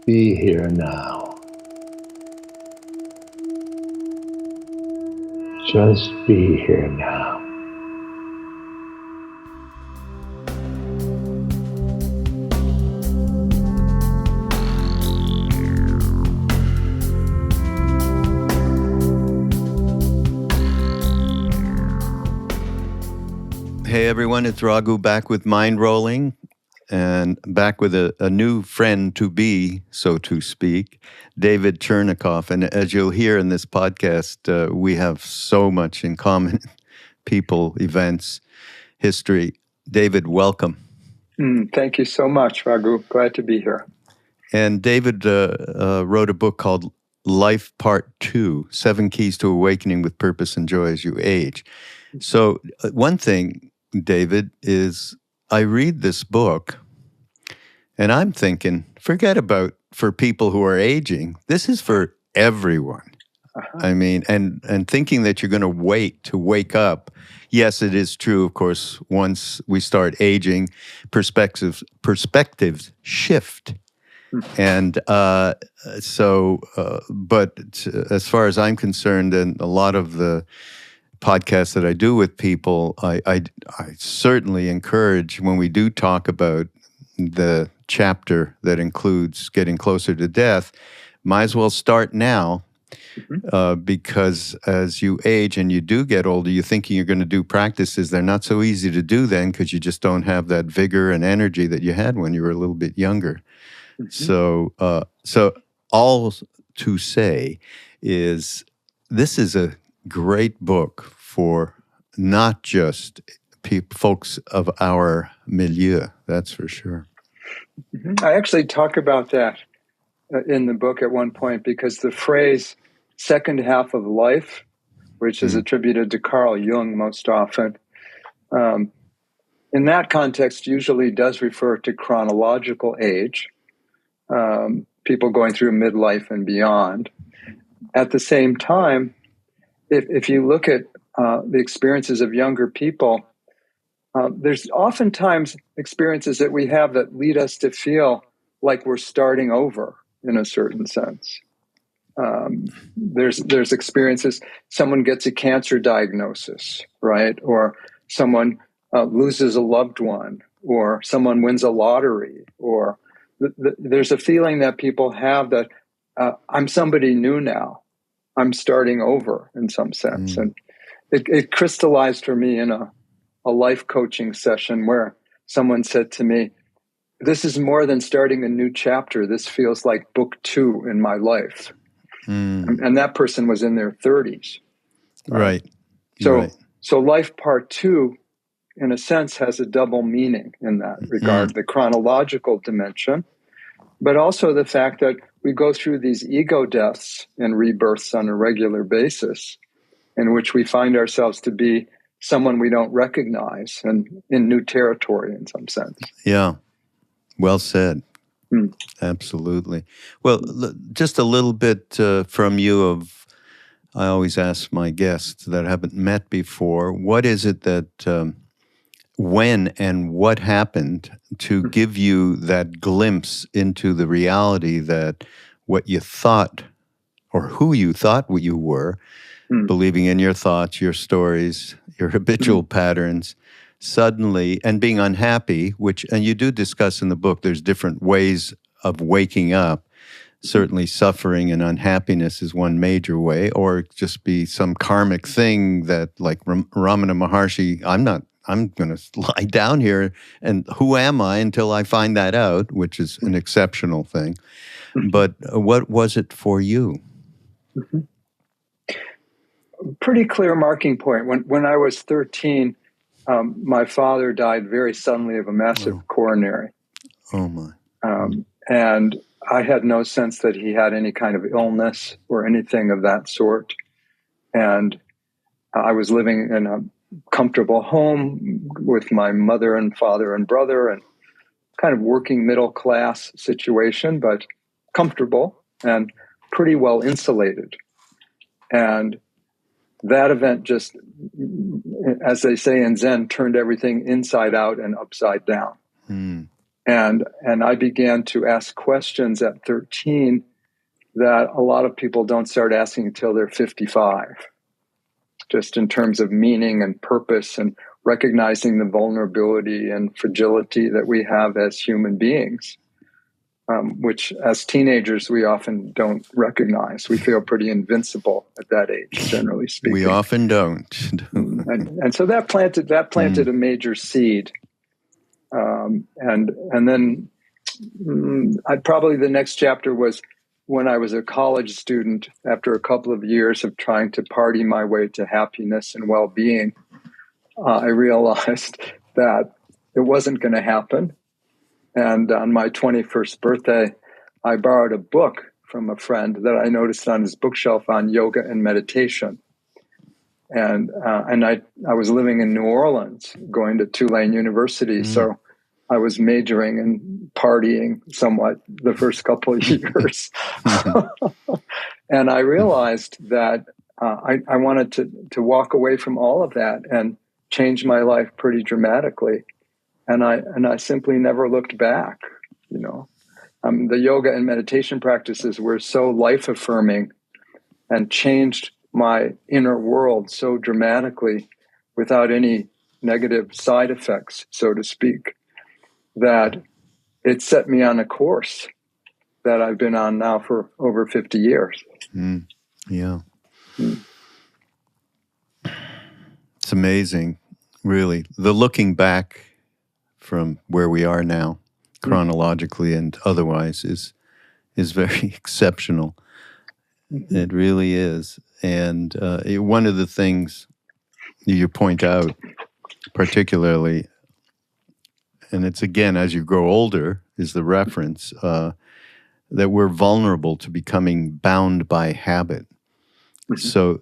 be here now. Just be here now. Hey everyone, it's Raghu back with Mindrolling and back with a new friend to be, so to speak, David Chernikoff. And as you'll hear in this podcast, we have so much in common: people, events, history. David, welcome. Thank you so much, Raghu. Glad to be here. And David wrote a book called Life Part 2, 7 Keys to Awakening with Purpose and Joy as You Age. So one thing, David, is I read this book and I'm thinking, forget about for people who are aging. This is for everyone. I mean, and thinking that you're going to wait to wake up. Yes, it is true, of course, once we start aging, perspectives shift. And but as far as I'm concerned, and a lot of the podcasts that I do with people, I certainly encourage, when we do talk about the chapter that includes getting closer to death, might as well start now, because as you age and you do get older, you're thinking you're going to do practices. They're not so easy to do then because you just don't have that vigor and energy that you had when you were a little bit younger. So all to say is this is a great book for not just folks of our milieu, that's for sure. I actually talk about that in the book at one point, because the phrase second half of life, which is attributed to Carl Jung most often, in that context usually does refer to chronological age, people going through midlife and beyond. At the same time, if you look at the experiences of younger people, there's oftentimes experiences that we have that lead us to feel like we're starting over in a certain sense. There's experiences, someone gets a cancer diagnosis, right? Or someone loses a loved one, or someone wins a lottery, or there's a feeling that people have that I'm somebody new now. I'm starting over in some sense. And it crystallized for me in a life coaching session where someone said to me, this is more than starting a new chapter. This feels like book 2 in my life. And that person was in their 30s. Right. So life part 2, in a sense, has a double meaning in that regard, the chronological dimension, but also the fact that we go through these ego deaths and rebirths on a regular basis, in which we find ourselves to be someone we don't recognize and in new territory in some sense. Yeah, well said. Absolutely. Well, just a little bit from you I always ask my guests that haven't met before, what is it that, when and what happened to give you that glimpse into the reality that what you thought, or who you thought what you were, believing in your thoughts, your stories, your habitual patterns, suddenly, and being unhappy, and you do discuss in the book, there's different ways of waking up. Certainly suffering and unhappiness is one major way, or just be some karmic thing that, like Ramana Maharshi, I'm going to lie down here, and who am I until I find that out, which is an exceptional thing. But what was it for you? Pretty clear marking point. When I was 13, my father died very suddenly of a massive coronary. Oh, my. And I had no sense that he had any kind of illness or anything of that sort. And I was living in a comfortable home with my mother and father and brother, and kind of working middle class situation, but comfortable and pretty well insulated. And that event just, as they say in Zen, turned everything inside out and upside down. And I began to ask questions at 13 that a lot of people don't start asking until they're 55, just in terms of meaning and purpose and recognizing the vulnerability and fragility that we have as human beings, which as teenagers we often don't recognize. We feel pretty invincible at that age, generally speaking. We often don't. and so that planted a major seed. And then probably the next chapter was when I was a college student, after a couple of years of trying to party my way to happiness and well-being, I realized that it wasn't going to happen. And on my 21st birthday, I borrowed a book from a friend that I noticed on his bookshelf on yoga and meditation. And I was living in New Orleans, going to Tulane University, so I was majoring in partying somewhat the first couple of years. And I realized that I wanted to walk away from all of that and change my life pretty dramatically. And I simply never looked back, you know. The yoga and meditation practices were so life-affirming and changed my inner world so dramatically without any negative side effects, so to speak, that it set me on a course that I've been on now for over 50 years. Yeah. It's amazing, really. The looking back from where we are now, chronologically and otherwise, is very exceptional. It really is. And one of the things you point out particularly, and it's again, as you grow older, is the reference that we're vulnerable to becoming bound by habit. So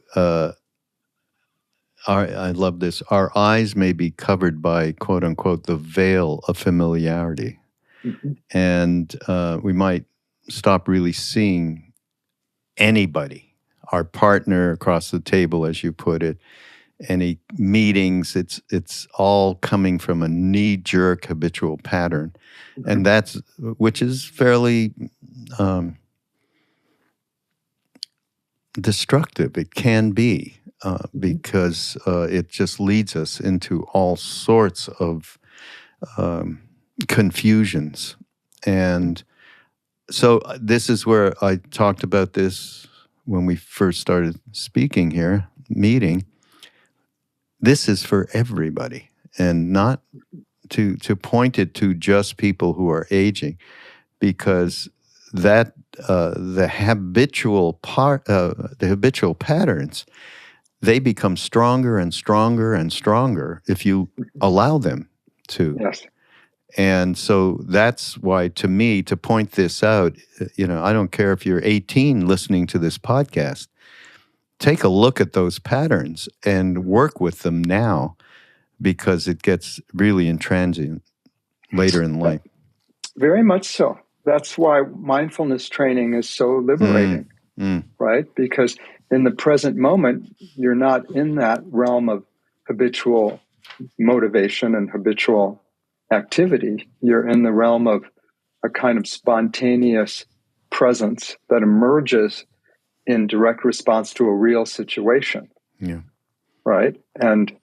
I love this. Our eyes may be covered by, quote unquote, the veil of familiarity. And we might stop really seeing anybody, our partner across the table, as you put it, any meetings. It's all coming from a knee-jerk habitual pattern. And which is fairly destructive. It can be. Because it just leads us into all sorts of confusions. And so this is where I talked about this when we first started speaking here, meeting. This is for everybody, and not to point it to just people who are aging, because that the habitual patterns, they become stronger and stronger and stronger if you allow them to. Yes. And so that's why, to me, to point this out, I don't care if you're 18 listening to this podcast, take a look at those patterns and work with them now, because it gets really intransient later in life. Very much so. That's why mindfulness training is so liberating, right? Because in the present moment, you're not in that realm of habitual motivation and habitual activity. You're in the realm of a kind of spontaneous presence that emerges in direct response to a real situation. Yeah. Right? And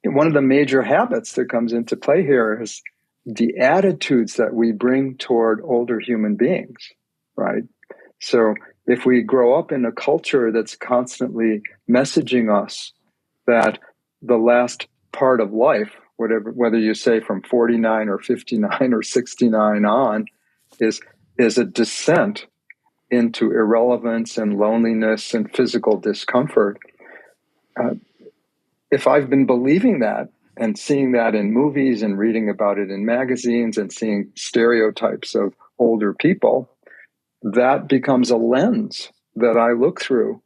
one of the major habits that comes into play here is the attitudes that we bring toward older human beings, right? So if we grow up in a culture that's constantly messaging us that the last part of life, whether you say from 49 or 59 or 69 on, is a descent into irrelevance and loneliness and physical discomfort. If I've been believing that and seeing that in movies and reading about it in magazines and seeing stereotypes of older people, that becomes a lens that I look through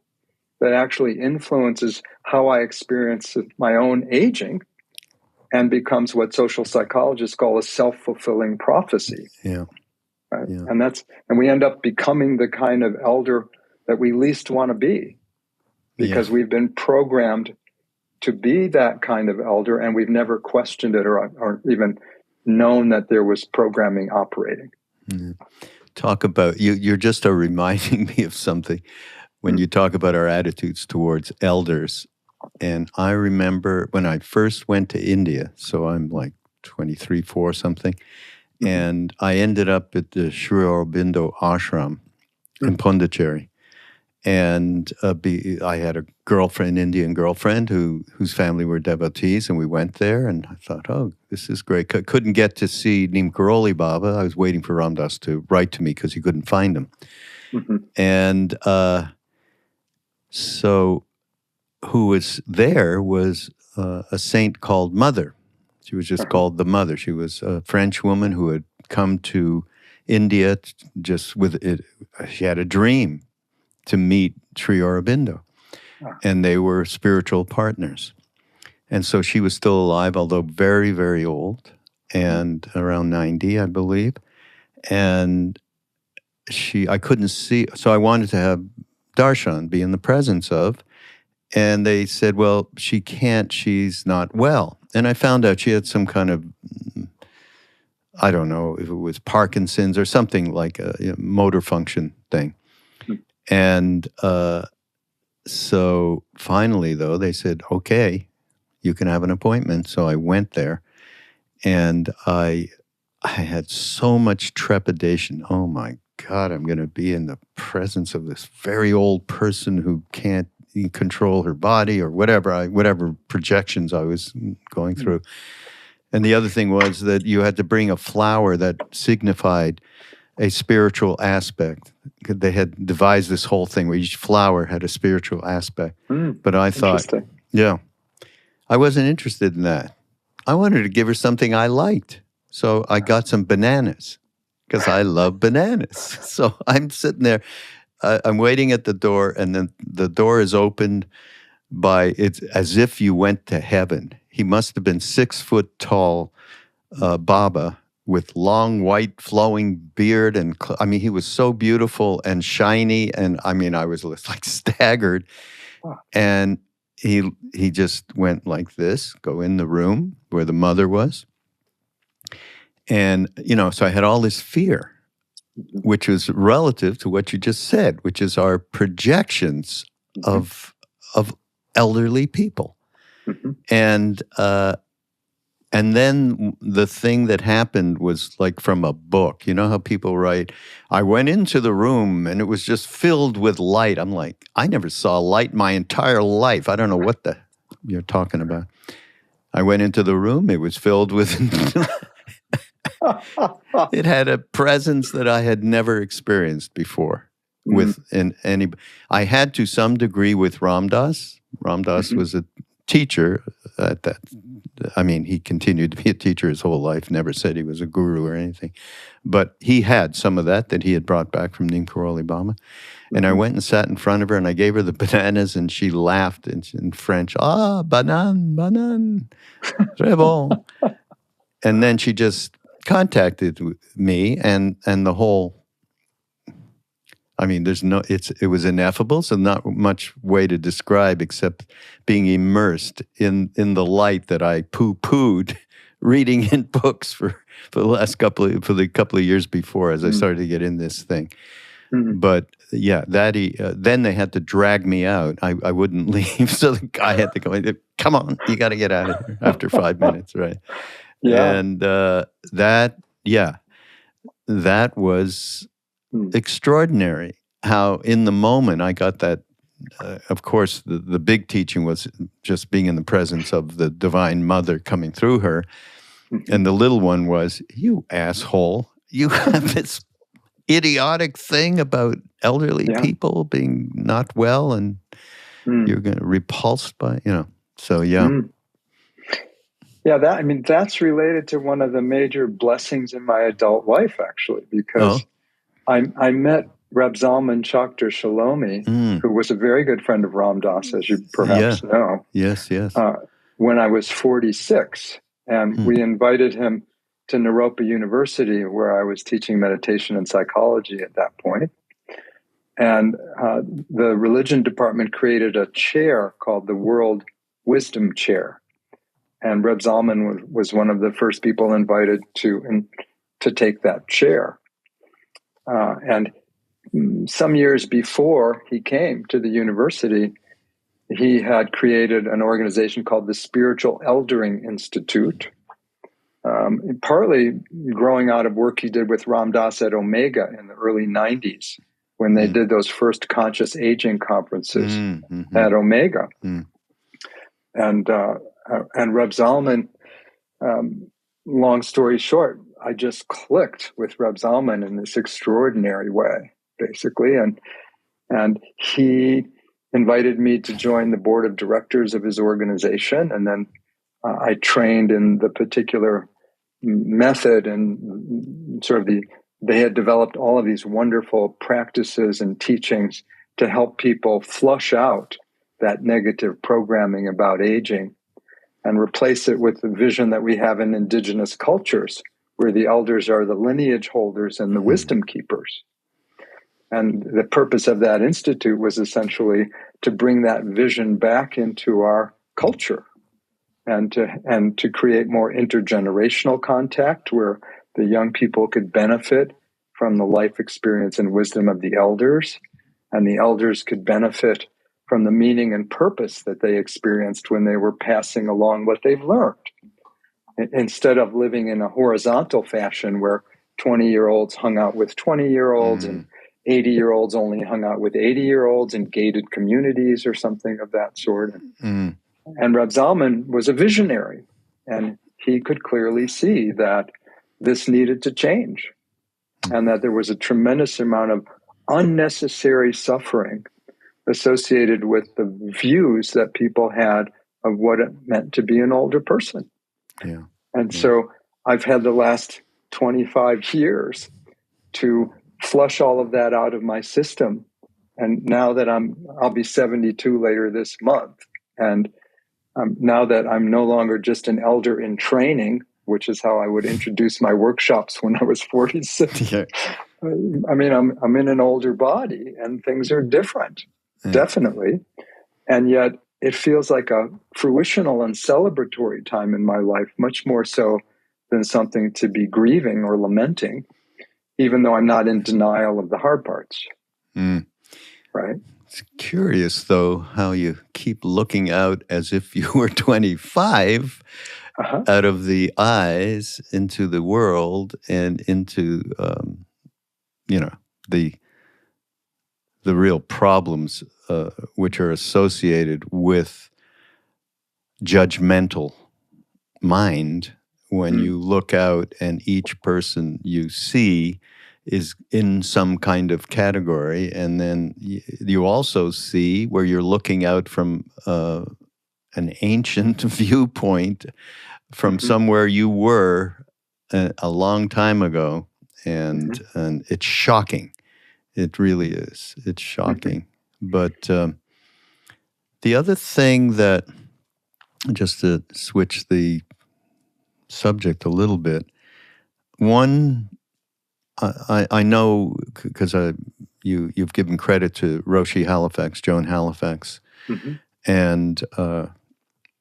that actually influences how I experience my own aging, and becomes what social psychologists call a self-fulfilling prophecy. Yeah. Right? Yeah. And we end up becoming the kind of elder that we least want to be, because we've been programmed to be that kind of elder, and we've never questioned it or even known that there was programming operating. Talk about, you're just reminding me of something when you talk about our attitudes towards elders. And I remember when I first went to India, so I'm like 23, 4 something, and I ended up at the Sri Aurobindo ashram in Pondicherry. And I had a girlfriend, Indian girlfriend, whose family were devotees, and we went there, and I thought, oh, this is great. Couldn't get to see Neem Karoli Baba. I was waiting for Ram Dass to write to me because he couldn't find him. And so who was there was a saint called Mother. She was just called the Mother. She was a French woman who had come to India just with it. She had a dream to meet Sri Aurobindo, and they were spiritual partners. And so she was still alive, although very, very old, and around 90, I believe. And I couldn't see, so I wanted to have darshan, be in the presence of, and they said, well, she can't, she's not well. And I found out she had some kind of, I don't know if it was Parkinson's or something like a motor function thing. And so finally, though, they said, okay, you can have an appointment. So I went there, and I had so much trepidation. Oh, my God, I'm going to be in the presence of this very old person who can't control her body or whatever projections I was going through. And the other thing was that you had to bring a flower that signified a spiritual aspect. They had devised this whole thing where each flower had a spiritual aspect. But I thought, yeah, I wasn't interested in that. I wanted to give her something I liked. So I got some bananas because I love bananas. So I'm sitting there, I'm waiting at the door, and then the door is opened by, it's as if you went to heaven. He must have been 6 foot tall Baba, with long white flowing beard, and I mean, he was so beautiful and shiny, and I mean, I was like staggered. And he just went like this, go in the room where the Mother was, and so I had all this fear, which was relative to what you just said, which is our projections of elderly people, and then the thing that happened was like from a book. You know how people write, I went into the room and it was just filled with light. I'm like, I never saw light my entire life. I don't know what you're talking about. I went into the room, it was filled with, it had a presence that I had never experienced before. I had to some degree with Ram Dass. Ram Dass was a teacher at that. I mean, he continued to be a teacher his whole life, never said he was a guru or anything. But he had some of that he had brought back from Neem Karoli Baba. And I went and sat in front of her, and I gave her the bananas, and she laughed in French, banan, très bon. And then she just contacted me, and the whole, I mean, it was ineffable, so not much way to describe except being immersed in the light that I poo-pooed reading in books for the couple of years before, as I started to get in this thing. But yeah, then they had to drag me out. I wouldn't leave, so the guy had to go, come on, you got to get out of here after 5 minutes, right? Yeah. And that was extraordinary. How in the moment I got that. Of course, the big teaching was just being in the presence of the Divine Mother coming through her, and the little one was, you asshole, you have this idiotic thing about elderly people being not well, and you're going to repulsed by, so yeah. Yeah, that's related to one of the major blessings in my adult life, actually, because I met Reb Zalman Chachter Shalomi, who was a very good friend of Ram Dass, as you perhaps know. Yes. When I was 46, and we invited him to Naropa University, where I was teaching meditation and psychology at that point. And the religion department created a chair called the World Wisdom Chair. And Reb Zalman was one of the first people invited to take that chair. And some years before he came to the university, he had created an organization called the Spiritual Eldering Institute, partly growing out of work he did with Ram Dass at Omega in the early 90s, when they did those first conscious aging conferences at Omega. And Reb Zalman, long story short, I just clicked with Reb Zalman in this extraordinary way, basically. And he invited me to join the board of directors of his organization. And then I trained in the particular method and sort of they had developed all of these wonderful practices and teachings to help people flush out that negative programming about aging and replace it with the vision that we have in indigenous cultures, where the elders are the lineage holders and the wisdom keepers. And the purpose of that institute was essentially to bring that vision back into our culture and to create more intergenerational contact, where the young people could benefit from the life experience and wisdom of the elders, and the elders could benefit from the meaning and purpose that they experienced when they were passing along what they've learned. Instead of living in a horizontal fashion where 20-year-olds hung out with 20-year-olds and 80-year-olds only hung out with 80-year-olds in gated communities or something of that sort. And Reb Zalman was a visionary, and he could clearly see that this needed to change and that there was a tremendous amount of unnecessary suffering associated with the views that people had of what it meant to be an older person. So I've had the last 25 years to flush all of that out of my system. And now that I'll be 72 later this month. And now that I'm no longer just an elder in training, which is how I would introduce my workshops when I was 46. I mean, I'm in an older body and things are different, definitely. And yet it feels like a fruitional and celebratory time in my life, much more so than something to be grieving or lamenting, even though I'm not in denial of the hard parts. Right? It's curious, though, how you keep looking out as if you were 25 out of the eyes into the world and into, the real problems which are associated with judgmental mind when you look out and each person you see is in some kind of category, and then you also see where you're looking out from an ancient viewpoint from somewhere you were a long time ago, and it's shocking. It really is. It's shocking. But the other thing that, just to switch the subject a little bit, one, I know because you've given credit to Roshi Halifax, Joan Halifax, and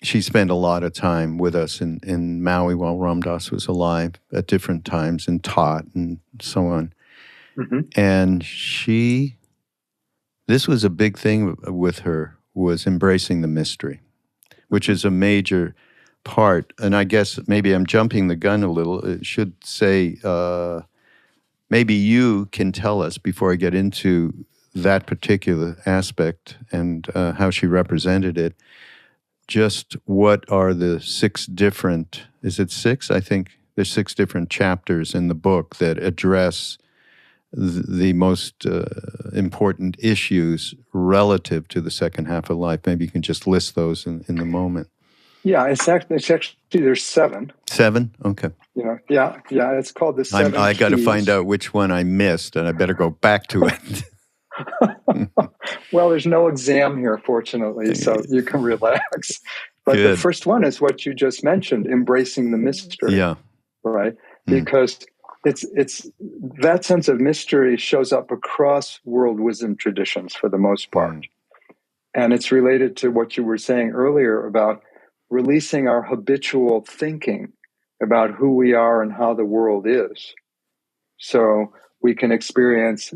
she spent a lot of time with us in Maui while Ram Dass was alive at different times and taught and so on. And this was a big thing with her, was embracing the mystery, which is a major part. And I guess maybe I'm jumping the gun a little. It should say, maybe you can tell us, before I get into that particular aspect and how she represented it, just what are the 6 different, is it 6? I think there's 6 different chapters in the book that address the most important issues relative to the second half of life. Maybe you can just list those in the moment. Yeah, it's actually there's 7. 7? Okay. Yeah, it's called the 7 I got to keys. find out which one I missed, and I better go back to it. Well, there's no exam here, fortunately, so you can relax. But Good. The first one is what you just mentioned, embracing the mystery. Yeah. Right? Because it's that sense of mystery shows up across world wisdom traditions for the most part. And it's related to what you were saying earlier about releasing our habitual thinking about who we are and how the world is. So we can experience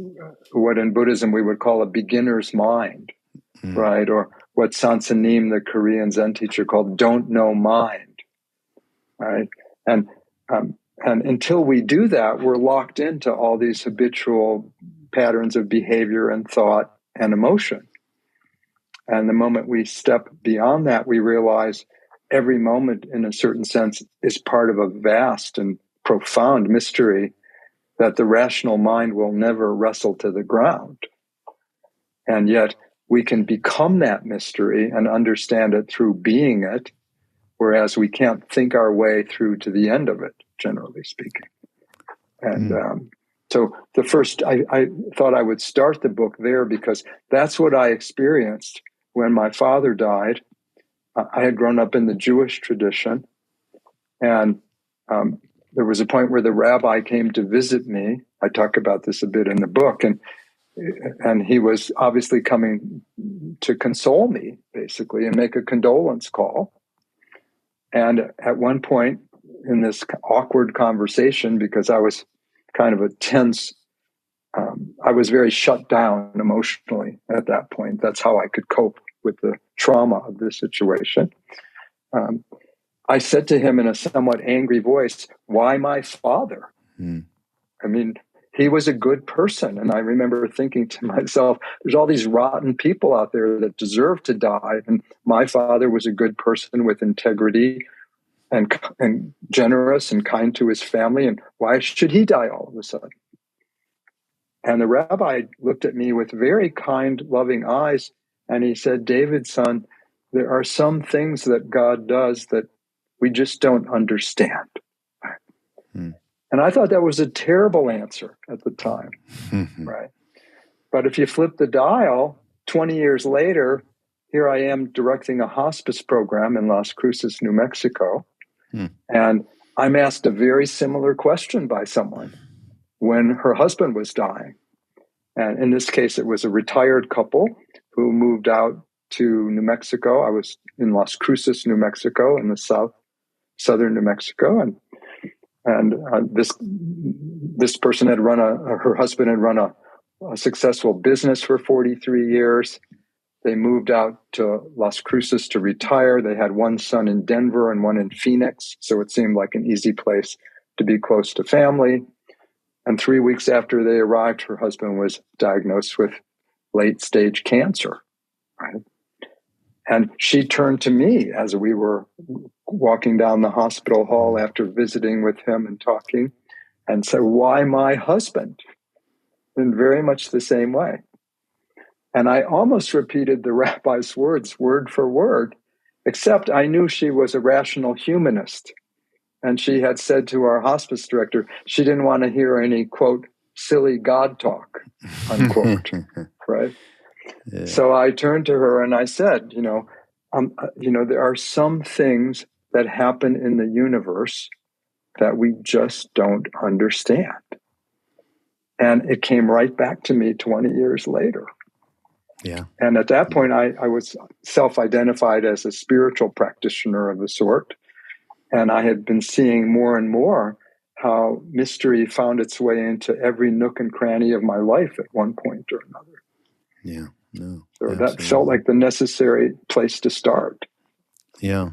what in Buddhism we would call a beginner's mind, right? Or what Sansanim, the Korean Zen teacher, called don't know mind, right? And until we do that, we're locked into all these habitual patterns of behavior and thought and emotion. And the moment we step beyond that, we realize every moment, in a certain sense, is part of a vast and profound mystery that the rational mind will never wrestle to the ground. And yet we can become that mystery and understand it through being it, whereas we can't think our way through to the end of it, generally speaking. And so the first, I thought I would start the book there because that's what I experienced when my father died. I had grown up in the Jewish tradition, and there was a point where the rabbi came to visit me. I talk about this a bit in the book, and he was obviously coming to console me, basically, and make a condolence call. And at one point in this awkward conversation, because I was kind of a tense, I was very shut down emotionally at that point. That's how I could cope with the trauma of this situation. I said to him in a somewhat angry voice, "Why my father?" I mean, he was a good person. And I remember thinking to myself, there's all these rotten people out there that deserve to die. And my father was a good person with integrity and generous and kind to his family. And why should he die all of a sudden? And the rabbi looked at me with very kind, loving eyes. And he said, "David, son, there are some things that God does that we just don't understand." And I thought that was a terrible answer at the time, right? But if you flip the dial, 20 years later, here I am directing a hospice program in Las Cruces, New Mexico. And I'm asked a very similar question by someone when her husband was dying. And in this case, it was a retired couple who moved out to New Mexico. I was in Las Cruces, New Mexico, in the southern New Mexico. And this person had her husband had run a successful business for 43 years. They moved out to Las Cruces to retire. They had one son in Denver and one in Phoenix. So it seemed like an easy place to be close to family. And 3 weeks after they arrived, her husband was diagnosed with late-stage cancer, right? And she turned to me as we were walking down the hospital hall after visiting with him and talking, and said, "Why my husband?" In very much the same way. And I almost repeated the rabbi's words word for word, except I knew she was a rational humanist. And she had said to our hospice director, she didn't want to hear any, quote, silly God talk, unquote, right? Yeah. So I turned to her and I said, there are some things that happen in the universe that we just don't understand. And it came right back to me 20 years later. Yeah. And at that point, I was self-identified as a spiritual practitioner of the sort. And I had been seeing more and more how mystery found its way into every nook and cranny of my life at one point or another. Yeah. No, so absolutely. That felt like the necessary place to start. Yeah.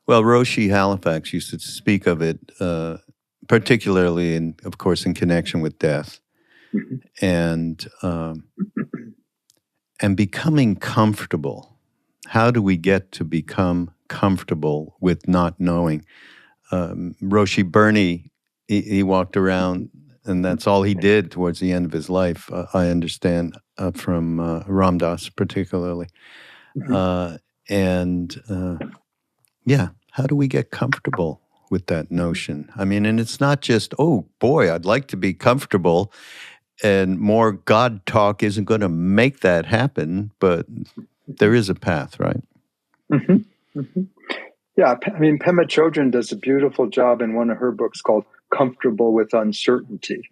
Well, Roshi Halifax used to speak of it, particularly, of course, in connection with death. And becoming comfortable. How do we get to become comfortable with not knowing? Roshi Bernie, he walked around, and that's all he did towards the end of his life, I understand, from Ram Dass particularly. How do we get comfortable with that notion? I mean, and it's not just, oh, boy, I'd like to be comfortable, and more God talk isn't going to make that happen, but there is a path, right? Yeah, I mean, Pema Chodron does a beautiful job in one of her books called Comfortable with Uncertainty,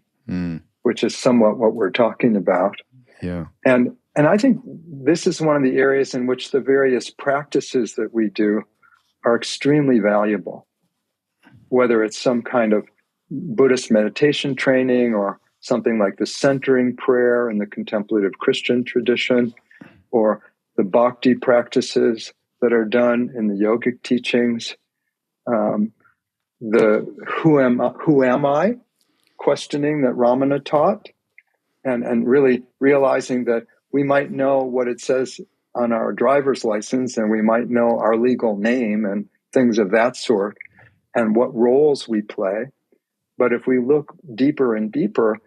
which is somewhat what we're talking about. Yeah. And I think this is one of the areas in which the various practices that we do are extremely valuable, whether it's some kind of Buddhist meditation training or something like the centering prayer in the contemplative Christian tradition, or the bhakti practices that are done in the yogic teachings. The who am I questioning that Ramana taught, and really realizing that we might know what it says on our driver's license, and we might know our legal name and things of that sort, and what roles we play. But if we look deeper and deeper,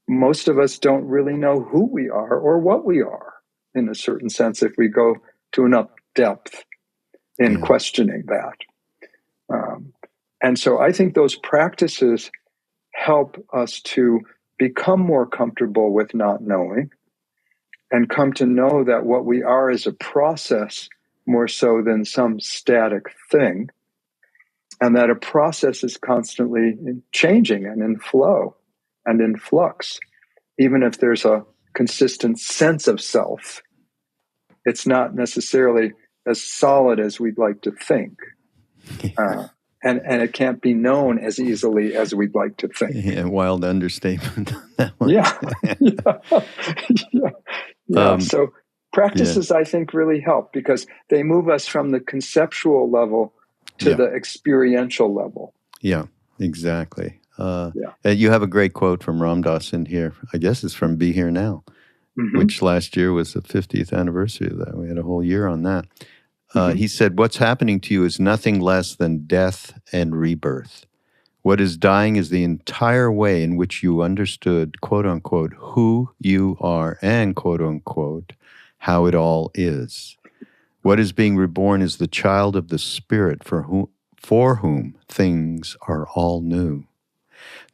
most of us don't really know who we are or what we are, in a certain sense, if we go to enough depth in questioning that. And so I think those practices help us to become more comfortable with not knowing, and come to know that what we are is a process more so than some static thing, and that a process is constantly changing and in flow and in flux. Even if there's a consistent sense of self, it's not necessarily as solid as we'd like to think. And it can't be known as easily as we'd like to think. Yeah, wild understatement on that one. Yeah. So practices, I think, really help, because they move us from the conceptual level to the experiential level. Yeah, exactly. You have a great quote from Ram Dass in here. I guess it's from Be Here Now, which last year was the 50th anniversary of that. We had a whole year on that. He said, "What's happening to you is nothing less than death and rebirth. What is dying is the entire way in which you understood, quote unquote, who you are and, quote unquote, how it all is. What is being reborn is the child of the Spirit for whom things are all new.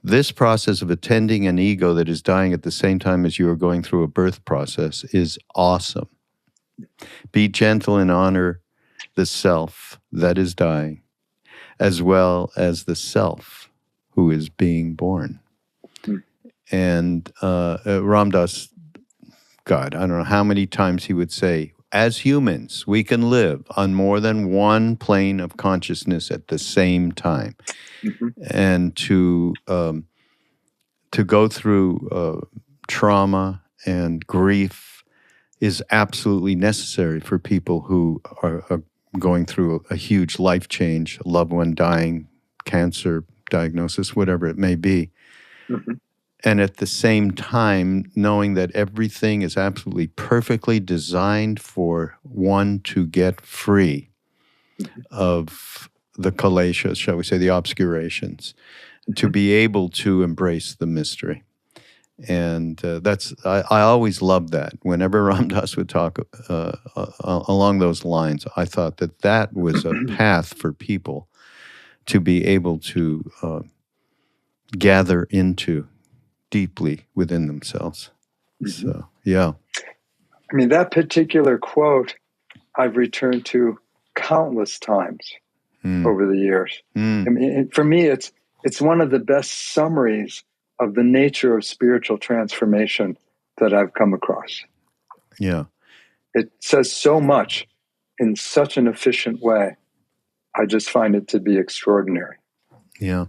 This process of attending an ego that is dying at the same time as you are going through a birth process is awesome. Be gentle and honor the self that is dying, as well as the self who is being born." And Ram Dass, God, I don't know how many times he would say, as humans, we can live on more than one plane of consciousness at the same time. And to go through trauma and grief is absolutely necessary for people who are going through a huge life change, a loved one dying, cancer diagnosis, whatever it may be. And at the same time, knowing that everything is absolutely perfectly designed for one to get free of the kaleshas, shall we say, the obscurations, to be able to embrace the mystery. And I always loved that. Whenever Ram Dass would talk along those lines, I thought that was a path for people to be able to gather into deeply within themselves. So, yeah. I mean, that particular quote I've returned to countless times over the years. I mean, for me, it's one of the best summaries of the nature of spiritual transformation that I've come across. Yeah. It says so much in such an efficient way. I just find it to be extraordinary. Yeah.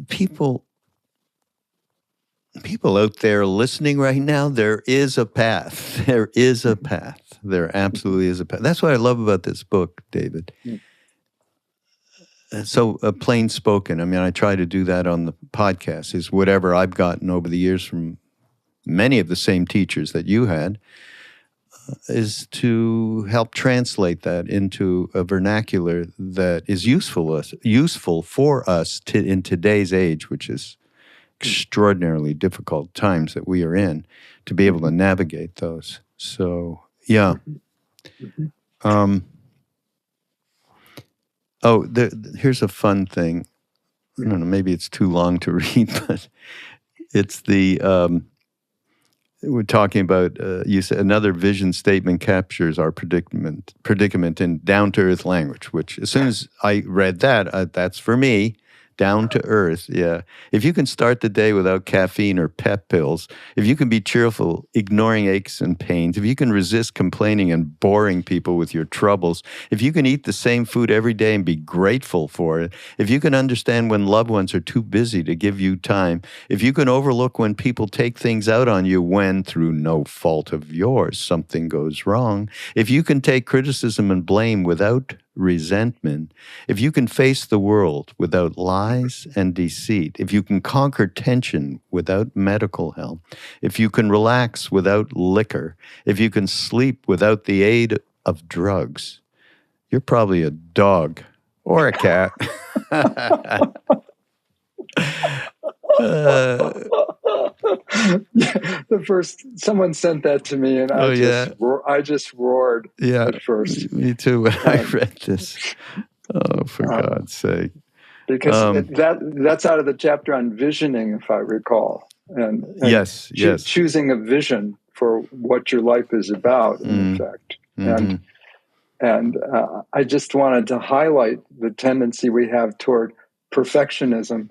People out there listening right now, there is a path. There is a path. There absolutely is a path. That's what I love about this book, David. So plain spoken. I mean, I try to do that on the podcast, is whatever I've gotten over the years from many of the same teachers that you had, is to help translate that into a vernacular that is useful for us in today's age, which is extraordinarily difficult times that we are in, to be able to navigate those. So, yeah. Here's a fun thing. I don't know, maybe it's too long to read, but it's we're talking about, you said another vision statement captures our predicament in down-to-earth language, which as soon as I read that, that's for me, down to earth. Yeah. If you can start the day without caffeine or pep pills, if you can be cheerful, ignoring aches and pains, if you can resist complaining and boring people with your troubles, if you can eat the same food every day and be grateful for it, if you can understand when loved ones are too busy to give you time, if you can overlook when people take things out on you when, through no fault of yours, something goes wrong, if you can take criticism and blame without resentment, if you can face the world without lies and deceit, if you can conquer tension without medical help, if you can relax without liquor, if you can sleep without the aid of drugs, you're probably a dog or a cat. The first someone sent that to me, and I just roared at first. Me too. When I read this, for God's sake, because that's out of the chapter on visioning, if I recall, and yes, choosing a vision for what your life is about, in effect, and I just wanted to highlight the tendency we have toward perfectionism.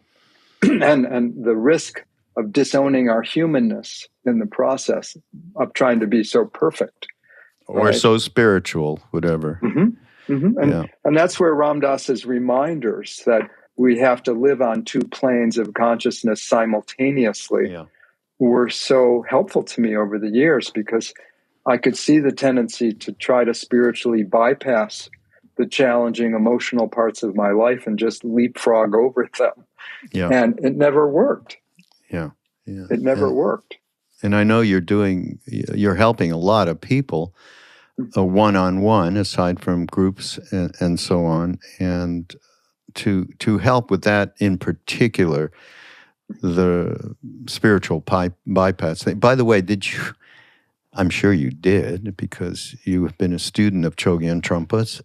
And the risk of disowning our humanness in the process of trying to be so perfect. Or so spiritual, whatever. And that's where Ram Dass's reminders that we have to live on two planes of consciousness simultaneously were so helpful to me over the years, because I could see the tendency to try to spiritually bypass the challenging emotional parts of my life and just leapfrog over them. And it never worked. It never worked. And I know you're helping a lot of people one-on-one, aside from groups and so on. And to help with that in particular, the spiritual bypass thing. By the way, I'm sure you did, because you have been a student of Chogyam Trungpa's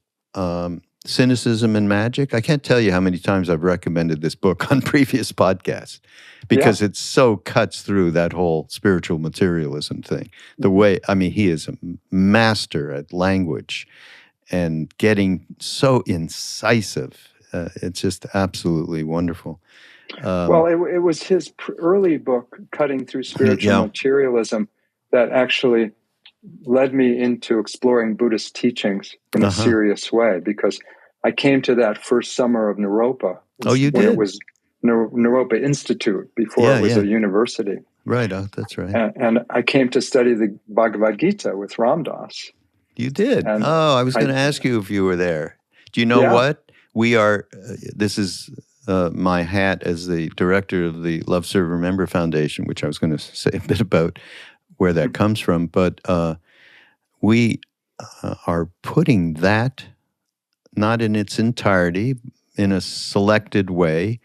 Cynicism and Magic. I can't tell you how many times I've recommended this book on previous podcasts, because it so cuts through that whole spiritual materialism thing. The way, he is a master at language and getting so incisive. It's just absolutely wonderful. Well, it was his early book, Cutting Through Spiritual Materialism, that actually led me into exploring Buddhist teachings in a serious way, because I came to that first summer of Naropa. Oh, you did? When it was Naropa Institute, before it was a university. Right, that's right. And I came to study the Bhagavad Gita with Ram Dass. You did? I was going to ask you if you were there. Do you know what? We are, this is my hat as the director of the Love, Serve, Remember Foundation, which I was going to say a bit about where that comes from, but we are putting that, not in its entirety, in a selected way,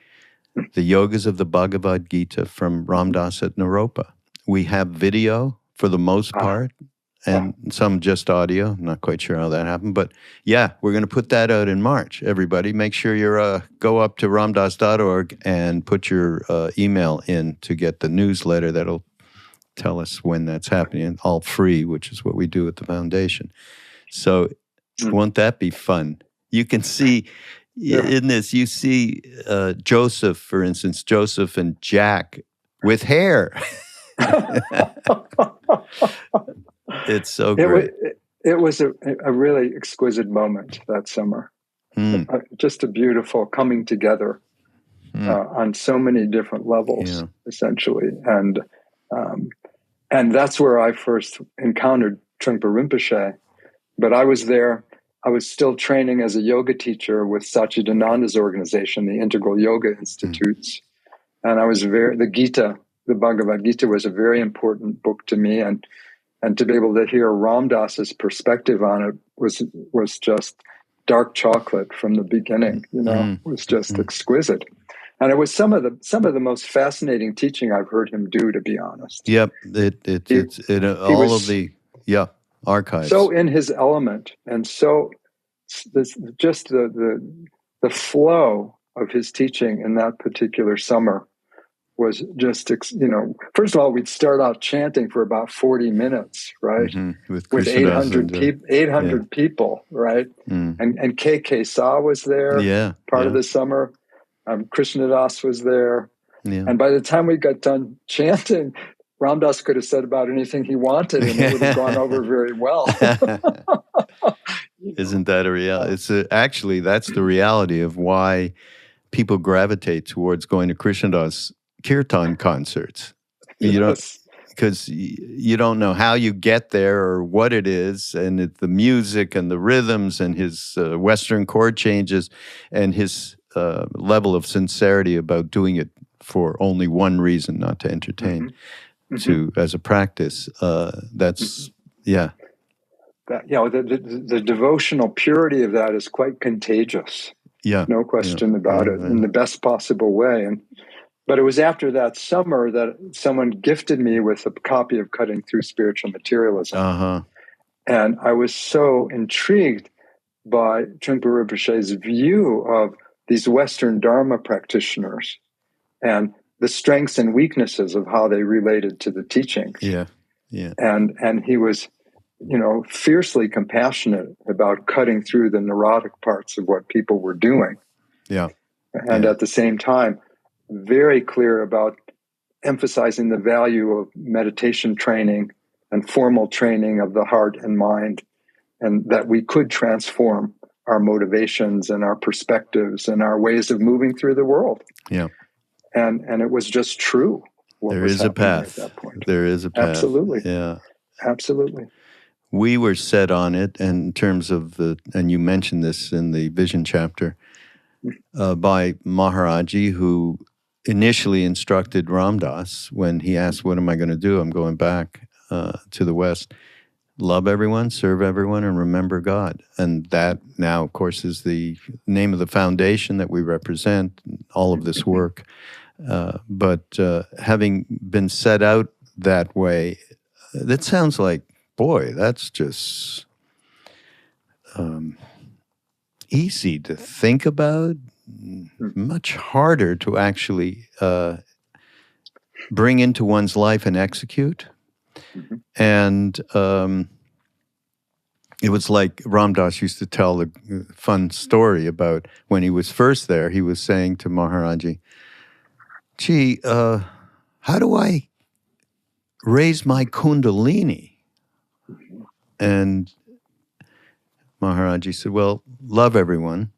the yogas of the Bhagavad Gita from Ram Dass at Naropa. We have video for the most part, and some just audio. I'm not quite sure how that happened, but we're going to put that out in March. Everybody, make sure you go up to ramdass.org and put your email in to get the newsletter that'll tell us when that's happening, all free, which is what we do at the foundation. So won't that be fun? You can see in this, you see Joseph, for instance, Joseph and Jack with hair. It's so great. It was a really exquisite moment that summer. Just a beautiful coming together on so many different levels, essentially. And that's where I first encountered Trungpa Rinpoche. But I was there. I was still training as a yoga teacher with Satchidananda's organization, the Integral Yoga Institutes. And I was the Bhagavad Gita was a very important book to me. And to be able to hear Ram Dass's perspective on it was just dark chocolate from the beginning. It was just exquisite. And it was some of the most fascinating teaching I've heard him do, to be honest. Yep, it's all of the archives. So in his element, and so just the flow of his teaching in that particular summer was just, first of all, we'd start out chanting for about 40 minutes, right? With 800 people, right? And KK Sa was there part of the summer. Krishnadas was there. Yeah. And by the time we got done chanting, Ram Dass could have said about anything he wanted, and it would have gone over very well. Isn't that a reality? Actually, that's the reality of why people gravitate towards going to Krishnadas kirtan concerts. Yes. Because you don't know how you get there or what it is, and the music and the rhythms and his Western chord changes and his level of sincerity about doing it for only one reason, not to entertain, as a practice. That's, yeah. The devotional purity of that is quite contagious. Yeah. No question about it, in the best possible way. But it was after that summer that someone gifted me with a copy of Cutting Through Spiritual Materialism. Uh-huh. And I was so intrigued by Trungpa Rinpoche's view of these Western Dharma practitioners and the strengths and weaknesses of how they related to the teachings. Yeah, yeah. And he was, fiercely compassionate about cutting through the neurotic parts of what people were doing. Yeah. And at the same time, very clear about emphasizing the value of meditation training and formal training of the heart and mind, and that we could transform our motivations and our perspectives and our ways of moving through the world. Yeah. And it was just true. There is a path. At that point. There is a path. Absolutely. Yeah. Absolutely. We were set on it, and in terms of and you mentioned this in the Vision chapter, by Maharaji, who initially instructed Ram Dass when he asked, "What am I going to do? I'm going back to the West. Love everyone, serve everyone, and remember God." And that now, of course, is the name of the foundation that we represent, all of this work. But having been set out that way, that sounds like, boy, that's just easy to think about, much harder to actually bring into one's life and execute. And it was like Ram Dass used to tell a fun story about when he was first there. He was saying to Maharaji, "Gee, how do I raise my kundalini?" And Maharaji said, "Well, love everyone."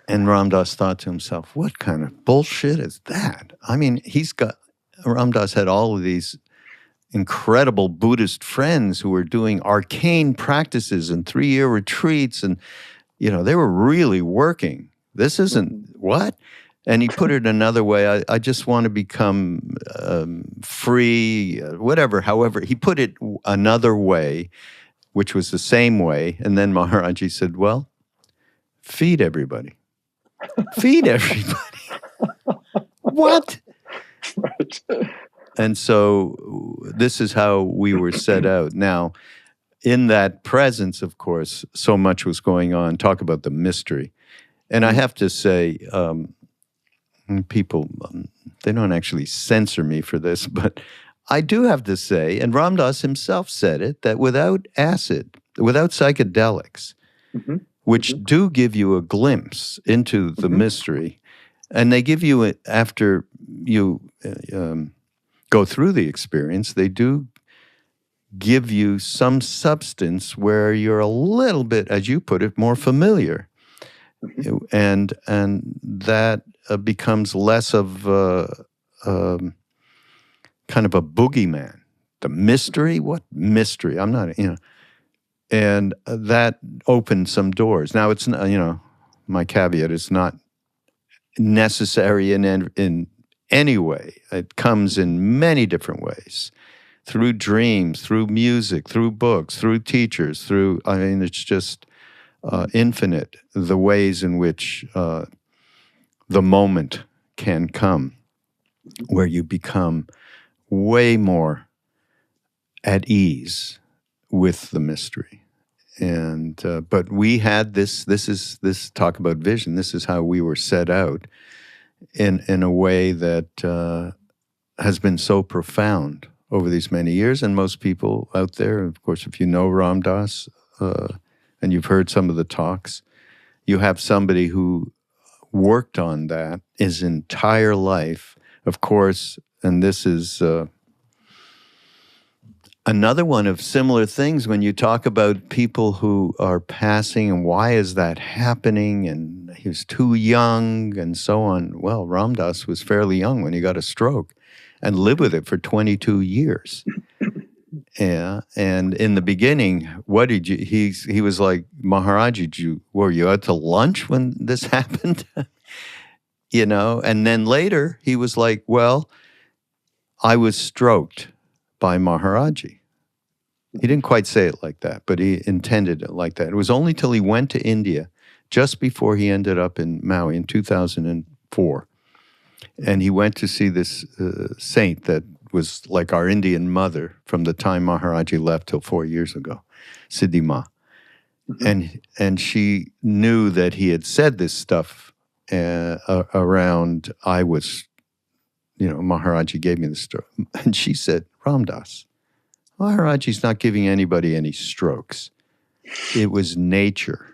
And Ram Dass thought to himself, what kind of bullshit is that? I mean, Ram Dass had all of these incredible Buddhist friends who were doing arcane practices and 3-year retreats, and, they were really working. This isn't what? And he put it another way, I just want to become free, whatever. However, he put it another way, which was the same way. And then Maharaji said, well, feed everybody. Feed everybody. What? Right. And so this is how we were set out. Now, in that presence, of course, so much was going on. Talk about the mystery. And I have to say, people, they don't actually censor me for this, but I do have to say, and Ram Dass himself said it, that without acid, without psychedelics, which do give you a glimpse into the mystery, and they give you it after you go through the experience, they do give you some substance where you're a little bit, as you put it, more familiar. And that becomes less of kind of a boogeyman. The mystery? What mystery? I'm not, and that opened some doors. Now, it's not, my caveat is not necessary in any way. It comes in many different ways, through dreams, through music, through books, through teachers, it's just infinite, the ways in which the moment can come where you become way more at ease with the mystery. And but we had this talk about vision. This is how we were set out in a way that has been so profound over these many years. And most people out there, of course, if you know Ram Dass and you've heard some of the talks, you have somebody who worked on that his entire life. Of course, and this is another one of similar things when you talk about people who are passing and why is that happening, and he was too young and so on. Well, Ram Dass was fairly young when he got a stroke and lived with it for 22 years. Yeah, and in the beginning, what did you? He was like, Maharaji, were you out to lunch when this happened? And then later he was like, well, I was stroked by Maharaji. He didn't quite say it like that, but he intended it like that. It was only till he went to India, just before he ended up in Maui in 2004, and he went to see this saint that was like our Indian mother from the time Maharaji left till 4 years ago, Siddhi Ma. Mm-hmm. And she knew that he had said this stuff around, I was, Maharaji gave me the stroke. And she said, Ram Dass, Maharaji's not giving anybody any strokes. It was nature.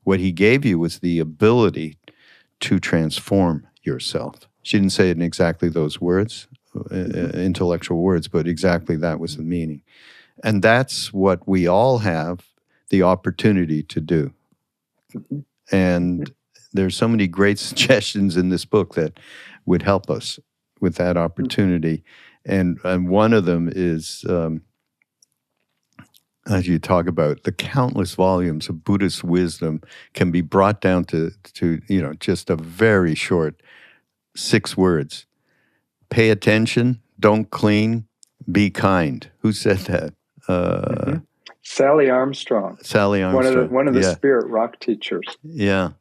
What he gave you was the ability to transform yourself. She didn't say it in exactly those words, intellectual words, but exactly that was the meaning. And that's what we all have the opportunity to do. And there's so many great suggestions in this book that would help us with that opportunity. And one of them is, as you talk about, the countless volumes of Buddhist wisdom can be brought down to just a very short 6 words. Pay attention, don't cling, be kind. Who said that? Sally Armstrong. Sally Armstrong. One of the spirit rock teachers. Yeah.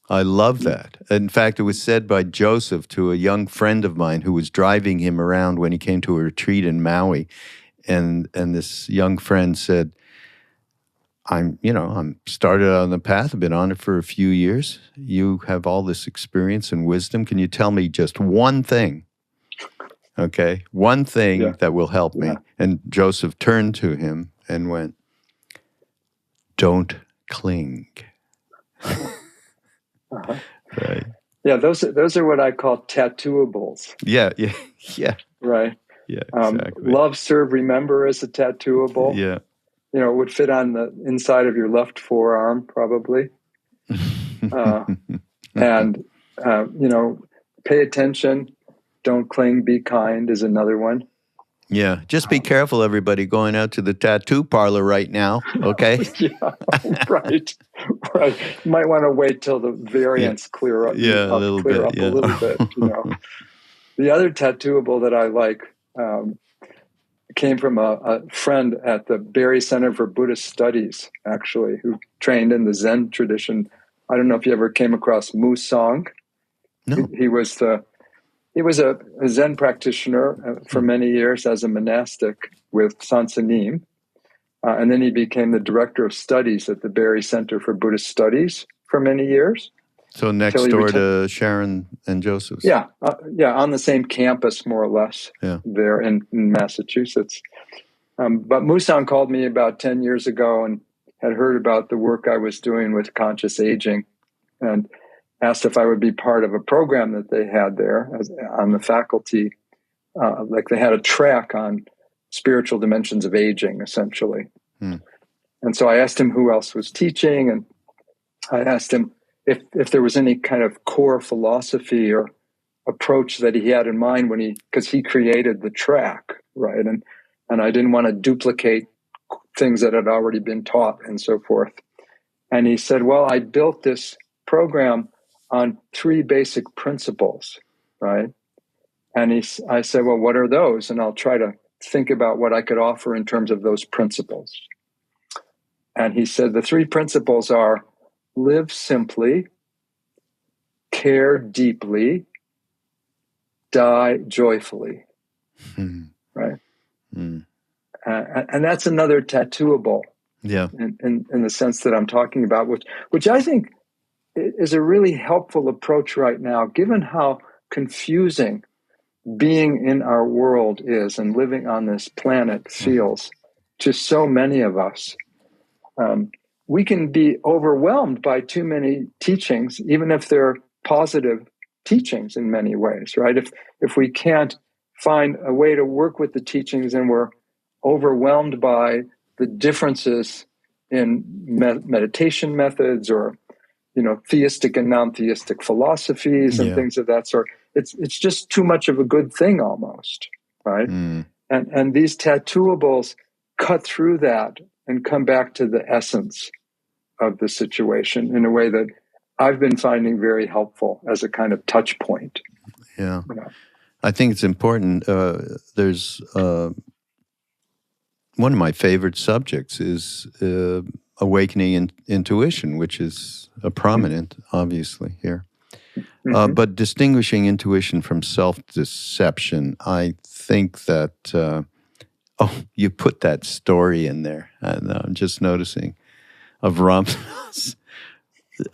I love that. In fact, it was said by Joseph to a young friend of mine who was driving him around when he came to a retreat in Maui. And this young friend said, I'm started on the path, I've been on it for a few years. You have all this experience and wisdom. Can you tell me just one thing? Okay, one thing that will help me. And Joseph turned to him and went, don't cling. Right. Yeah, those are what I call tattooables. Yeah. Right. Yeah, exactly. Love, serve, remember is a tattooable. Yeah. It would fit on the inside of your left forearm, probably. And pay attention, don't cling, be kind is another one. Yeah, just be careful, everybody, going out to the tattoo parlor right now, okay? Right. You might want to wait till the variants clear up. Yeah, a little bit. The other tattooable that I like came from a friend at the Barry Center for Buddhist Studies, actually, who trained in the Zen tradition. I don't know if you ever came across Musang. No. He was a Zen practitioner for many years as a monastic with Sansanim. And then he became the director of studies at the Barry Center for Buddhist Studies for many years. So next door to Sharon and Joseph's. Yeah, on the same campus, more or less, there in Massachusetts. But Musang called me about 10 years ago and had heard about the work I was doing with conscious aging and asked if I would be part of a program that they had there on the faculty. Like they had a track on spiritual dimensions of aging, essentially. And so I asked him who else was teaching, and I asked him if there was any kind of core philosophy or approach that he had in mind because he created the track, right? And I didn't want to duplicate things that had already been taught and so forth. And he said, well, I built this program on 3 basic principles, right? And I said, well, what are those? And I'll try to think about what I could offer in terms of those principles. And he said, the 3 principles are live simply, care deeply, die joyfully, right? And that's another tattooable, in the sense that I'm talking about, which I think is a really helpful approach right now, given how confusing being in our world is and living on this planet feels to so many of us. We can be overwhelmed by too many teachings, even if they're positive teachings in many ways, right? If we can't find a way to work with the teachings and we're overwhelmed by the differences in meditation methods or theistic and non-theistic philosophies and things of that sort, it's just too much of a good thing almost, right? And these tattooables cut through that and come back to the essence of the situation in a way that I've been finding very helpful as a kind of touch point. Yeah. I think it's important. There's one of my favorite subjects is awakening intuition, which is a prominent, obviously, here. But distinguishing intuition from self-deception, I think that, you put that story in there, and I'm just noticing, of Ramdas.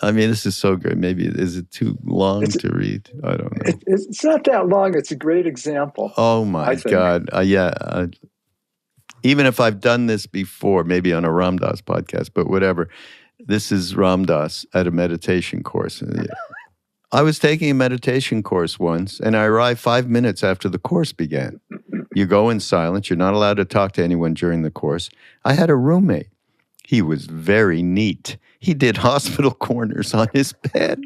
I mean, this is so good. Maybe, is it too long to read? I don't know. It's not that long. It's a great example. Oh, my God. Even if I've done this before, maybe on a Ramdas podcast, but whatever. This is Ramdas at a meditation course. I was taking a meditation course once, and I arrived 5 minutes after the course began. You go in silence. You're not allowed to talk to anyone during the course. I had a roommate. He was very neat. He did hospital corners on his bed.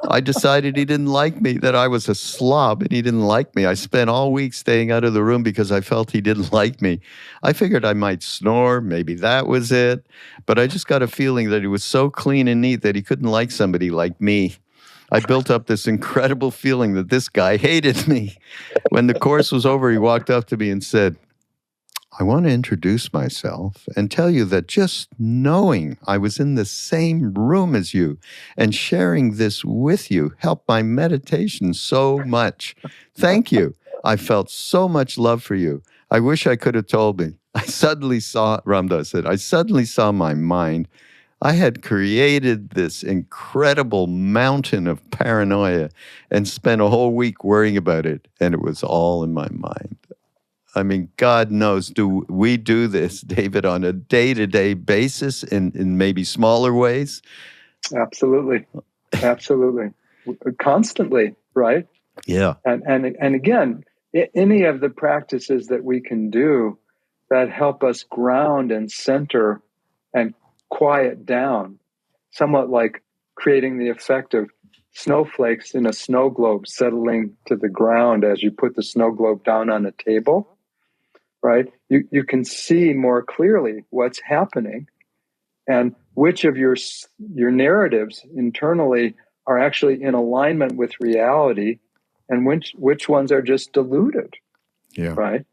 I decided he didn't like me, that I was a slob, and he didn't like me. I spent all week staying out of the room because I felt he didn't like me. I figured I might snore. Maybe that was it. But I just got a feeling that he was so clean and neat that he couldn't like somebody like me. I built up this incredible feeling that this guy hated me. When the course was over, he walked up to me and said, I want to introduce myself and tell you that just knowing I was in the same room as you and sharing this with you helped my meditation so much. Thank you. I felt so much love for you. I wish I could have told me. Ramdas said, I suddenly saw my mind. I had created this incredible mountain of paranoia and spent a whole week worrying about it, and it was all in my mind. I mean, God knows, do we do this, David, on a day-to-day basis in maybe smaller ways? Absolutely. Absolutely. Constantly, right? Yeah. And again, any of the practices that we can do that help us ground and center and quiet down, somewhat like creating the effect of snowflakes in a snow globe settling to the ground as you put the snow globe down on a table. Right? You can see more clearly what's happening and which of your narratives internally are actually in alignment with reality and which ones are just diluted. Yeah. Right?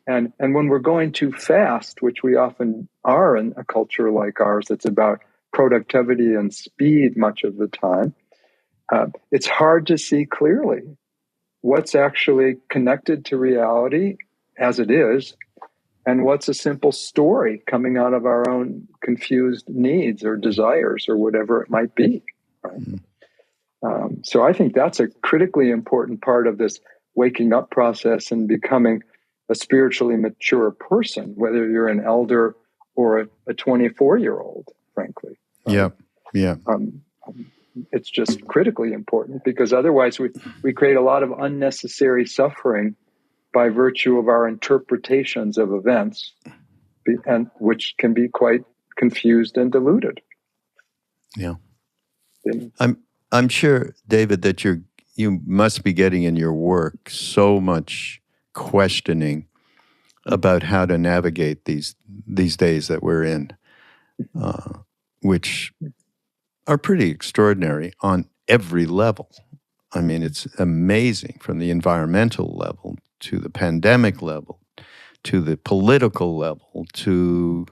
And when we're going too fast, which we often are in a culture like ours that's about productivity and speed much of the time, it's hard to see clearly what's actually connected to reality as it is, and what's a simple story coming out of our own confused needs or desires or whatever it might be. Right? So I think that's a critically important part of this waking up process and becoming a spiritually mature person, whether you're an elder or a 24-year-old, frankly. Right? Yeah. It's just critically important because otherwise we create a lot of unnecessary suffering by virtue of our interpretations of events, and which can be quite confused and diluted. Yeah. I'm sure, David, that you must be getting in your work so much questioning about how to navigate these days that we're in, which are pretty extraordinary on every level. I mean, it's amazing from the environmental level to the pandemic level, to the political level, to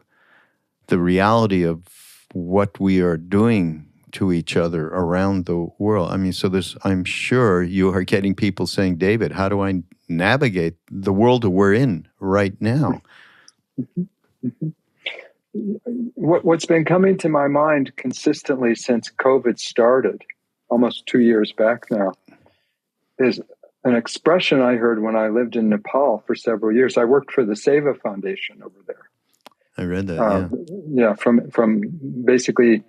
the reality of what we are doing to each other around the world. I mean, I'm sure you are getting people saying, David, how do I navigate the world that we're in right now? What's been coming to my mind consistently since COVID started, almost 2 years back now, is an expression I heard when I lived in Nepal for several years. I worked for the Seva Foundation over there. I read that, From basically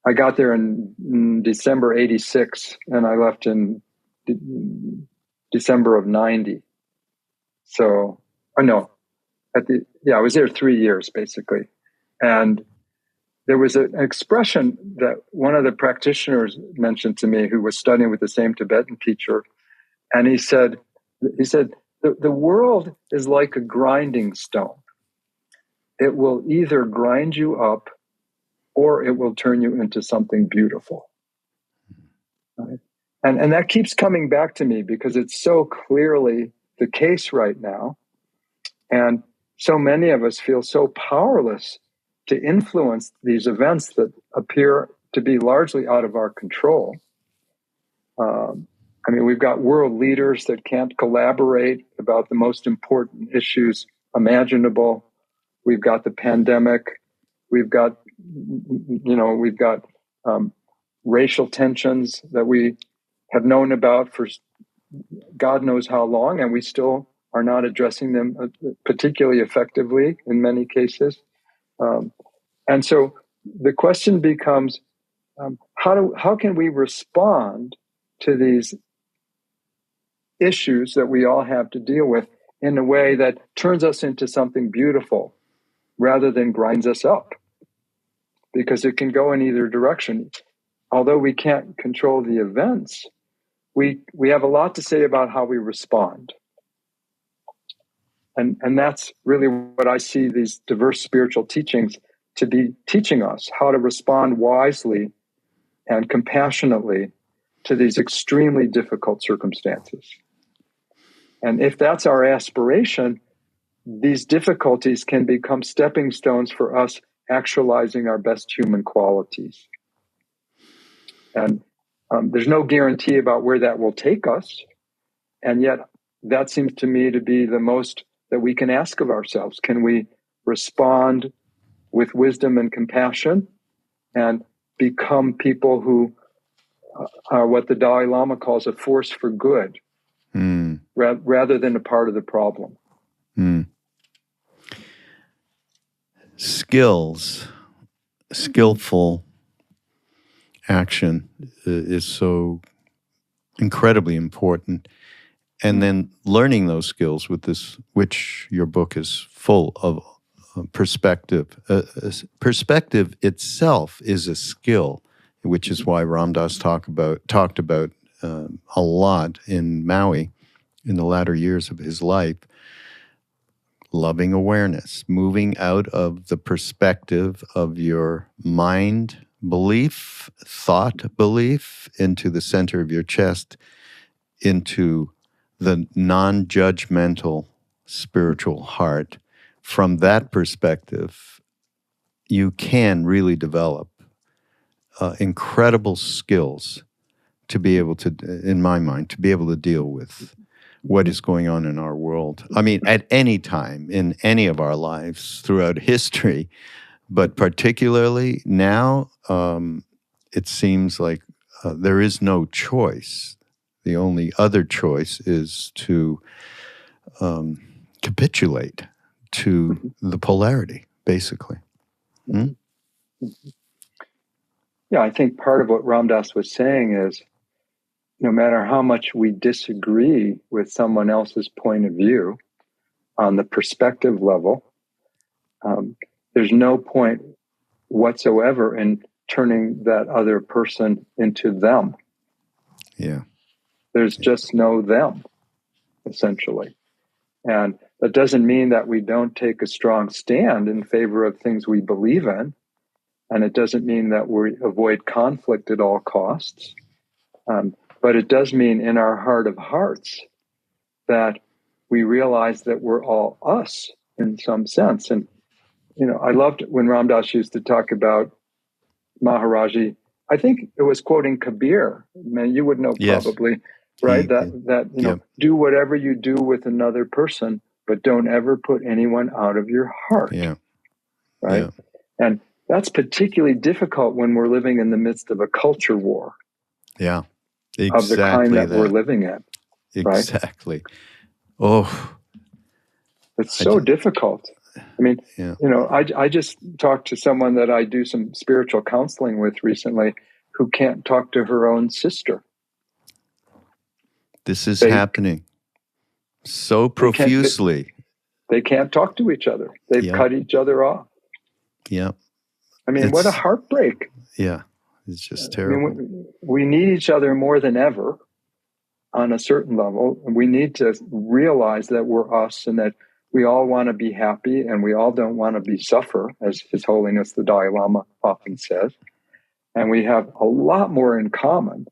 I got there in December 86, and I left in December of 90. So, I was there 3 years basically. And there was an expression that one of the practitioners mentioned to me who was studying with the same Tibetan teacher. And he said, the world is like a grinding stone. It will either grind you up or it will turn you into something beautiful. Right? And that keeps coming back to me because it's so clearly the case right now. And so many of us feel so powerless to influence these events that appear to be largely out of our control. We've got world leaders that can't collaborate about the most important issues imaginable. We've got the pandemic. We've got racial tensions that we have known about for God knows how long, and we still are not addressing them particularly effectively in many cases. And so the question becomes, how can we respond to these issues that we all have to deal with in a way that turns us into something beautiful rather than grinds us up? Because it can go in either direction. Although we can't control the events, we have a lot to say about how we respond. And that's really what I see these diverse spiritual teachings to be teaching us, how to respond wisely and compassionately to these extremely difficult circumstances. And if that's our aspiration, these difficulties can become stepping stones for us actualizing our best human qualities. And there's no guarantee about where that will take us. And yet that seems to me to be the most that we can ask of ourselves. Can we respond with wisdom and compassion and become people who are what the Dalai Lama calls a force for good, rather than a part of the problem? Skillful action is so incredibly important. And then learning those skills with this, which your book is full of perspective. Perspective itself is a skill, which is why Ram Dass talked about a lot in Maui in the latter years of his life. Loving awareness, moving out of the perspective of your mind belief, thought belief, into the center of your chest, into the non-judgmental spiritual heart. From that perspective, you can really develop incredible skills to be able to, in my mind, to be able to deal with what is going on in our world. I mean, at any time in any of our lives throughout history, but particularly now, it seems like there is no choice. The only other choice is to capitulate to the polarity, basically. Yeah, I think part of what Ram Dass was saying is, no matter how much we disagree with someone else's point of view on the perspective level, there's no point whatsoever in turning that other person into them. Yeah. There's just no them, essentially. And that doesn't mean that we don't take a strong stand in favor of things we believe in. And it doesn't mean that we avoid conflict at all costs. But it does mean in our heart of hearts that we realize that we're all us in some sense. And, I loved when Ram Dass used to talk about Maharaji. I think it was quoting Kabir. Man, you would know probably, right? Do whatever you do with another person, but don't ever put anyone out of your heart. Yeah. Right. Yeah. And that's particularly difficult when we're living in the midst of a culture war. Yeah. Exactly. Of the kind that we're living in. Exactly. Right? Oh. It's so difficult. I mean, Yeah. I just talked to someone that I do some spiritual counseling with recently who can't talk to her own sister. This is happening so profusely. They can't talk to each other. They've cut each other off. Yeah. I mean, what a heartbreak. Yeah. It's just terrible. I mean, we need each other more than ever on a certain level. We need to realize that we're us and that we all want to be happy and we all don't want to suffer, as His Holiness the Dalai Lama often says. And we have a lot more in common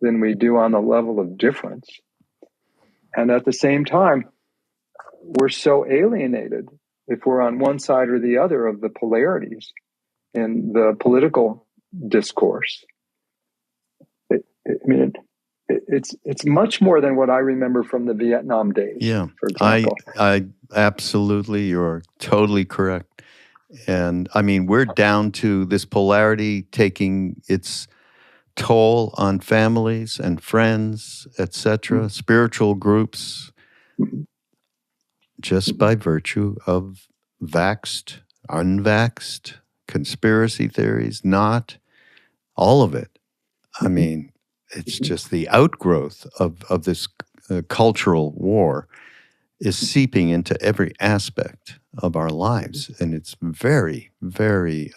than we do on the level of difference. And at the same time, we're so alienated if we're on one side or the other of the polarities in the political discourse. It's much more than what I remember from the Vietnam days. Yeah, for example. I absolutely, you're totally correct. And I mean, we're down to this polarity taking its toll on families and friends, etc., spiritual groups, just by virtue of vaxxed, unvaxxed, conspiracy theories, not all of it. I mean, it's just the outgrowth of this cultural war is seeping into every aspect of our lives. And it's very, very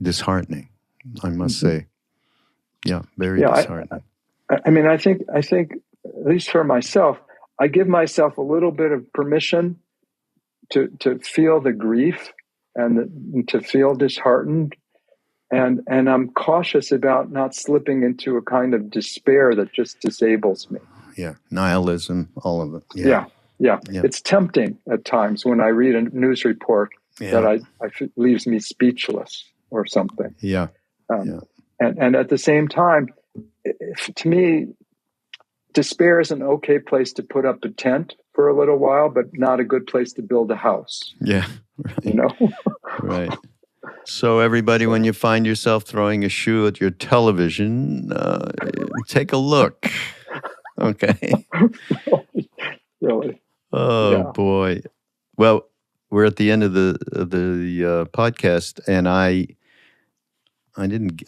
disheartening, I must say. Yeah, very disheartening. I mean, I think, at least for myself, I give myself a little bit of permission to feel the grief and to feel disheartened. And I'm cautious about not slipping into a kind of despair that just disables me. Yeah, nihilism, all of it. Yeah. It's tempting at times when I read a news report that leaves me speechless or something. And at the same time, to me, despair is an okay place to put up a tent for a little while, but not a good place to build a house. Yeah, right. Right. So everybody, when you find yourself throwing a shoe at your television, take a look. Okay. Really? Oh boy. Well, we're at the end of the podcast, and I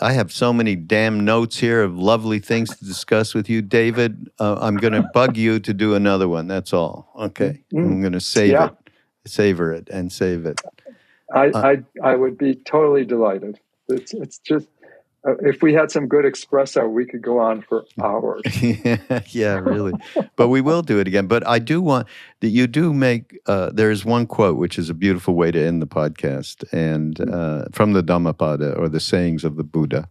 have so many damn notes here of lovely things to discuss with you, David. I'm going to bug you to do another one. That's all. Okay. I'm going to savor it, and save it. I would be totally delighted. It's just, if we had some good espresso, we could go on for hours. Yeah, really. But we will do it again. But I do want that you do make, there's one quote, which is a beautiful way to end the podcast, and from the Dhammapada, or the sayings of the Buddha.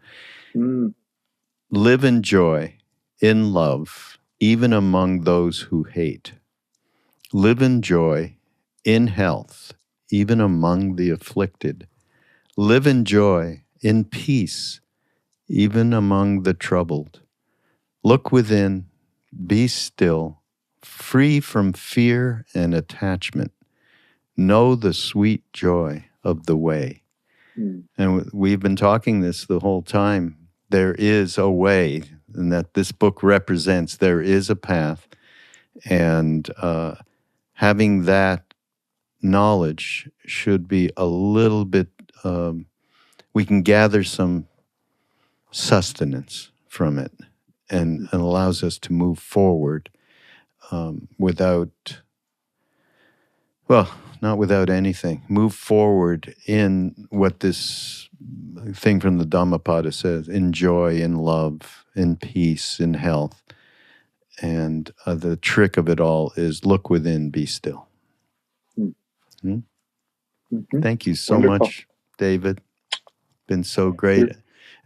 Live in joy, in love, even among those who hate. Live in joy, in health, even among the afflicted. Live in joy, in peace, even among the troubled. Look within, be still, free from fear and attachment. Know the sweet joy of the way. And we've been talking this the whole time. There is a way, and that this book represents. There is a path. And having that knowledge should be a little bit, we can gather some sustenance from it, and allows us to move forward not without anything. Move forward in what this thing from the Dhammapada says, in joy, in love, in peace, in health. And the trick of it all is look within, be still. Thank you so much, David. Been so great.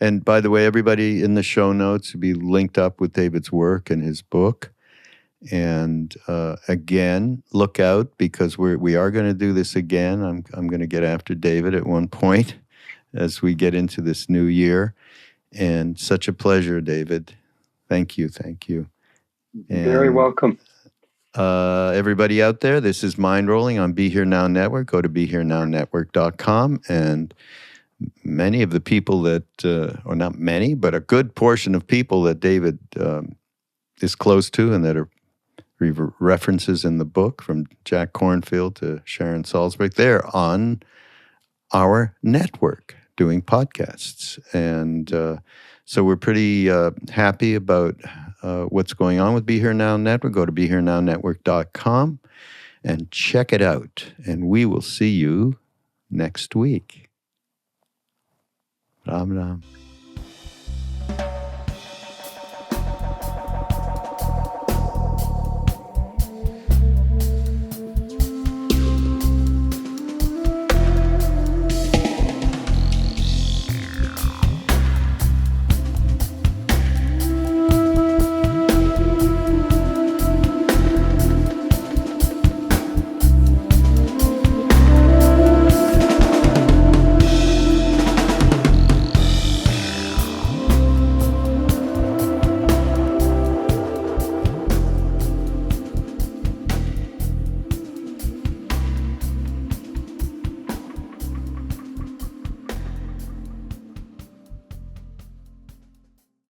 And by the way, everybody in the show notes will be linked up with David's work and his book. And again, look out, because we are going to do this again. I'm going to get after David at one point as we get into this new year. And such a pleasure, David. Thank you. And, very welcome. Everybody out there, this is Mindrolling on Be Here Now Network. Go to BeHereNowNetwork.com, and many of the people that, or not many, but a good portion of people that David is close to and that are references in the book from Jack Kornfield to Sharon Salzberg. They're on our network doing podcasts. And so we're pretty happy about what's going on with Be Here Now Network. Go to BeHereNowNetwork.com and check it out. And we will see you next week. Ram Ram.